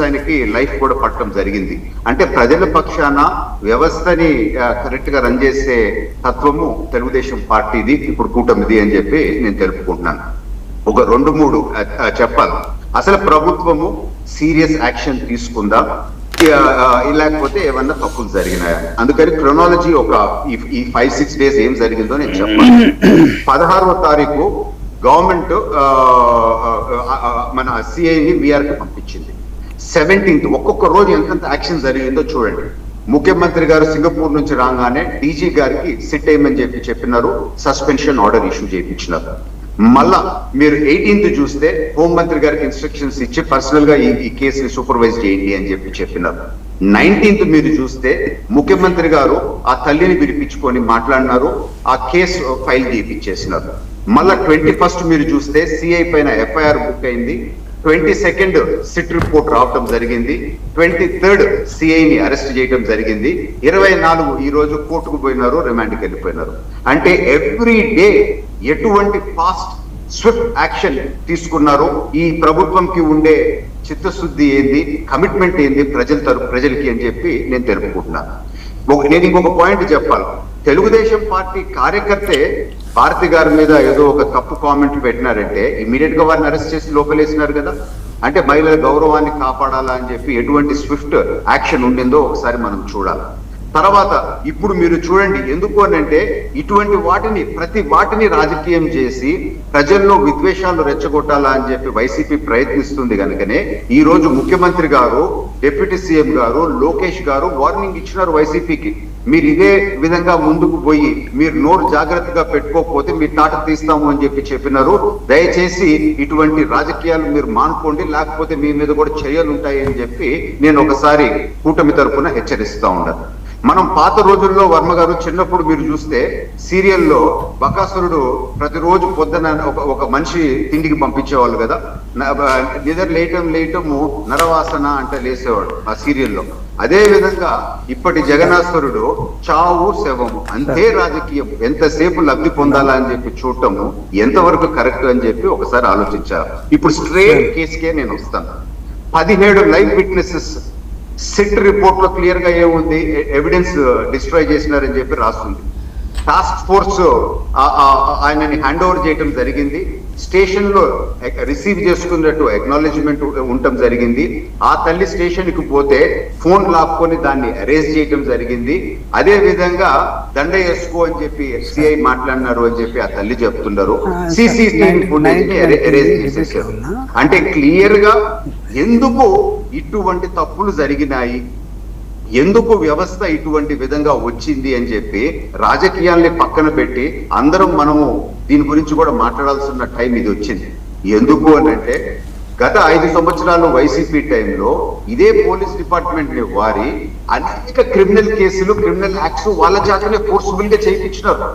ఆయనకి లైఫ్ కూడా పట్టడం జరిగింది. అంటే ప్రజల పక్షాన వ్యవస్థని కరెక్ట్ గా రన్ చేసే తత్వము తెలుగుదేశం పార్టీది, ఇప్పుడు కూటమిది అని చెప్పి నేను తెలుపుకుంటున్నాను. ఒక 2-3 చెప్పాలి. అసలు ప్రభుత్వము సీరియస్ యాక్షన్ తీసుకుందా, లేకపోతే ఏమన్నా తప్పులు జరిగినాయా? అందుకని క్రొనాలజీ ఈ 5-6 డేస్ ఏం జరిగిందో నేను చెప్పాలి. 16వ తారీఖు గవర్నమెంట్ మన సిఐని విఆర్ కి పంపించింది. 17th ఒక్కొక్క రోజు ఎంత యాక్షన్ జరిగిందో చూడండి. ముఖ్యమంత్రి గారు సింగపూర్ నుంచి రాగానే డీజీ గారికి సిట్ అయ్యమని చెప్పినారు, సస్పెన్షన్ ఆర్డర్ ఇష్యూ చేయించినారు. మళ్ళా మీరు 18th చూస్తే హోంమంత్రి గారికి ఇన్స్ట్రక్షన్స్ ఇచ్చి పర్సనల్ గా ఈ కేసుని సూపర్వైజ్ చేయండి అని చెప్పినారు. 19th మీరు చూస్తే ముఖ్యమంత్రి గారు ఆ తల్లిని పిలిపించుకొని మాట్లాడినారు, ఆ కేసు ఫైల్ చేయించేసినారు. మళ్ళా 21st మీరు చూస్తే సిఐ పైన ఎఫ్ఐఆర్ బుక్ అయింది. 22nd సిట్ రిపోర్ట్ రావటం జరిగింది. 23rd సిఐని అరెస్ట్ చేయడం జరిగింది. 24 ఈ రోజు కోర్టుకు పోయినారు, రిమాండ్కి వెళ్ళిపోయినారు. అంటే ఎవ్రీ డే ఎటువంటి ఫాస్ట్ స్విఫ్ట్ యాక్షన్ తీసుకున్నారు. ఈ ప్రభుత్వంకి ఉండే చిత్తశుద్ధి ఏంది, కమిట్మెంట్ ఏంది ప్రజలకి అని చెప్పి నేను తెలుపుకుంటున్నాను. నేను ఇంకొక పాయింట్ చెప్పాలి. తెలుగుదేశం పార్టీ కార్యకర్తే భారతి గారి మీద ఏదో ఒక తప్పు కామెంట్ పెట్టినారంటే ఇమీడియట్ గా వారిని అరెస్ట్ చేసి లోపలేసినారు కదా. అంటే మహిళల గౌరవాన్ని కాపాడాలా అని చెప్పి ఎటువంటి స్విఫ్ట్ యాక్షన్ ఉండిందో ఒకసారి మనం చూడాలి. తర్వాత ఇప్పుడు మీరు చూడండి, ఎందుకు అనంటే ఇటువంటి ప్రతి వాటిని రాజకీయం చేసి ప్రజల్లో విద్వేషాలు రెచ్చగొట్టాలా అని చెప్పి వైసీపీ ప్రయత్నిస్తుంది. కనుకనే ఈ రోజు ముఖ్యమంత్రి గారు, డిప్యూటీ సీఎం గారు, లోకేష్ గారు వార్నింగ్ ఇచ్చినారు వైసీపీకి. మీరు ఇదే విధంగా ముందుకు పోయి మీరు నోరు జాగ్రత్తగా పెట్టుకోకపోతే మీ తాట తీస్తాము అని చెప్పినారు. దయచేసి ఇటువంటి రాజకీయాలు మీరు మానుకోండి, లేకపోతే మీ మీద కూడా చర్యలు ఉంటాయి అని చెప్పి నేను ఒకసారి కూటమి తరఫున హెచ్చరిస్తా ఉన్నాను. మనం పాత రోజుల్లో వర్మ గారు చిన్నప్పుడు మీరు చూస్తే సీరియల్లో బకాసురుడు ప్రతిరోజు పొద్దున ఒక మనిషి తిండికి పంపించేవాళ్ళు కదా. నిద్ర లేయటము నరవాసన అంటే లేసేవాడు ఆ సీరియల్లో. అదే విధంగా ఇప్పటి జగన్నాథరుడు చావు శవము, అంతే రాజకీయం. ఎంతసేపు లబ్ధి పొందాలా అని చెప్పి చూడటము ఎంతవరకు కరెక్ట్ అని చెప్పి ఒకసారి ఆలోచించారు. ఇప్పుడు స్ట్రేట్ కేసుకే నేను వస్తాను. 17 లైవ్ విట్నెసెస్ సిట్ రిపోర్ట్ లో క్లియర్ గా ఏముంది, ఎవిడెన్స్ డిస్ట్రాయ్ చేసినారని చెప్పి రాస్తుంది. టాస్క్ ఫోర్స్ ఆయనని హ్యాండ్ ఓవర్ చేయటం జరిగింది. స్టేషన్ లో రిసీవ్ చేసుకున్నట్టు అక్నాలెడ్జ్మెంట్ ఉండటం జరిగింది. ఆ తల్లి స్టేషన్ కి పోతే ఫోన్ లాక్కొని దాన్ని అరెస్ట్ చేయటం జరిగింది. అదే విధంగా దండ వేసుకో అని చెప్పి సిఐ మాట్లాడినారు అని చెప్పి ఆ తల్లి చెప్తున్నారు. సిసిటీవీ ఫుటేజ్ ని అరెస్ట్ చేసేసారు. అంటే క్లియర్ గా ఎందుకు ఇటువంటి తప్పులు జరిగినాయి, ఎందుకు వ్యవస్థ ఇటువంటి విధంగా వచ్చింది అని చెప్పి రాజకీయాల్ని పక్కన పెట్టి అందరం మనము దీని గురించి కూడా మాట్లాడాల్సిన టైం ఇది వచ్చింది. ఎందుకు అని అంటే గత 5 సంవత్సరాలు వైసీపీ టైంలో ఇదే పోలీస్ డిపార్ట్మెంట్ ని వారి అనేక క్రిమినల్ కేసులు, క్రిమినల్ యాక్ట్స్ వాళ్ళ చేతనే ఫోర్స్ఫుల్ గా చేయించినారు.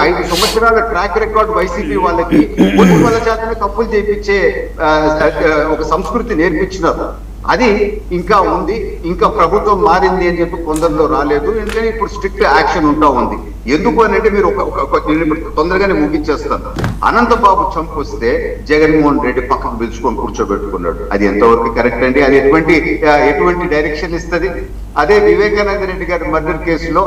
5 సంవత్సరాల ట్రాక్ రికార్డ్ వైసీపీ వాళ్ళకి వాళ్ళ చేతనే తప్పులు చేయించే ఒక సంస్కృతి నేర్పించినారు. అది ఇంకా ఉంది. ఇంకా ప్రభుత్వం మారింది అని చెప్పి కొందరిలో రాలేదు. ఎందుకంటే ఇప్పుడు స్ట్రిక్ట్ యాక్షన్ ఉంటా ఉంది. ఎందుకు అని అంటే మీరు తొందరగానే ముగించేస్తాను. అనంతబాబు చంపొస్తే జగన్మోహన్ రెడ్డి పక్కకు పిలుచుకొని కూర్చోబెట్టుకున్నాడు. అది ఎంతవరకు కరెక్ట్ అండి? అది ఎటువంటి డైరెక్షన్ ఇస్తుంది? అదే వివేకానంద రెడ్డి గారి మర్డర్ కేసులో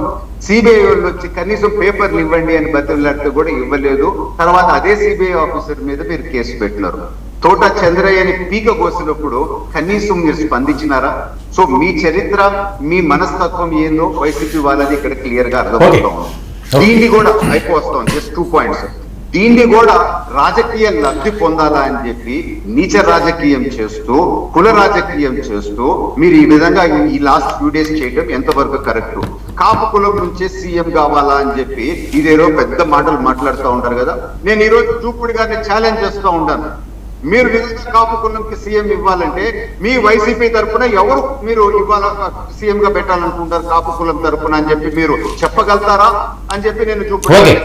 సిబిఐ వాళ్ళు వచ్చి కనీసం పేపర్లు ఇవ్వండి అని బతిలాడితే కూడా ఇవ్వలేదు. తర్వాత అదే సిబిఐ ఆఫీసర్ మీద మీరు కేసు పెట్టినారు. తోట చంద్రయ్యని పీక కోసినప్పుడు కనీసం మీరు స్పందించినారా? సో మీ చరిత్ర, మీ మనస్తత్వం ఏందో వైసీపీ వాళ్ళది ఇక్కడ క్లియర్ గా అర్థమవుతా ఉంది. దీన్ని కూడా అయిపోతాం. Just 2 points. దీన్ని కూడా రాజకీయ లబ్ధి పొందాలా అని చెప్పి నీచ రాజకీయం చేస్తూ, కుల రాజకీయం చేస్తూ మీరు ఈ విధంగా ఈ లాస్ట్ ఫ్యూ డేస్ చేయడం ఎంతవరకు కరెక్ట్? కాపు కులం నుంచే సీఎం కావాలా అని చెప్పి ఇదేదో పెద్ద మాటలు మాట్లాడుతూ ఉంటారు కదా. నేను ఈ రోజు చూపుడు గారిని ఛాలెంజ్ చేస్తూ ఉంటాను. మీరు నిజంగా కాపు కులంకి సీఎం ఇవ్వాలంటే మీ వైసీపీ తరఫున ఎవరు మీరు ఇవ్వాల సీఎం గా పెట్టాలనుకుంటారు కాపు కులం తరఫున అని చెప్పి మీరు చెప్పగలుగుతారా అని చెప్పి నేను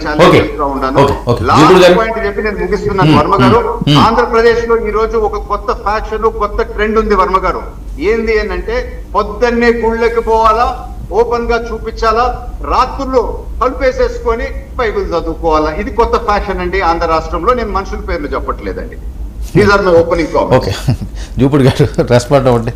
ఛాలెంజ్ చేస్తూ ఉన్నాను. లాస్ట్ పాయింట్ చెప్పి నేను ముగిస్తున్నాను. వర్మ గారు, ఆంధ్రప్రదేశ్ లో ఈ రోజు ఒక కొత్త ఫ్యాషన్, కొత్త ట్రెండ్ ఉంది వర్మ గారు. ఏంది అని అంటే పొద్దున్నే గుళ్ళకి పోవాలా, ఓపెన్ గా చూపించాలా, రాత్రుల్లో తలుపేసేసుకొని బైబిల్ చదువుకోవాలా. ఇది కొత్త ఫ్యాషన్ అండి ఆంధ్ర రాష్ట్రంలో. నేను మనుషుల పేర్లు చెప్పట్లేదండి. These are my opening comments. Okay, Jupudu garu respond అవ్వండి.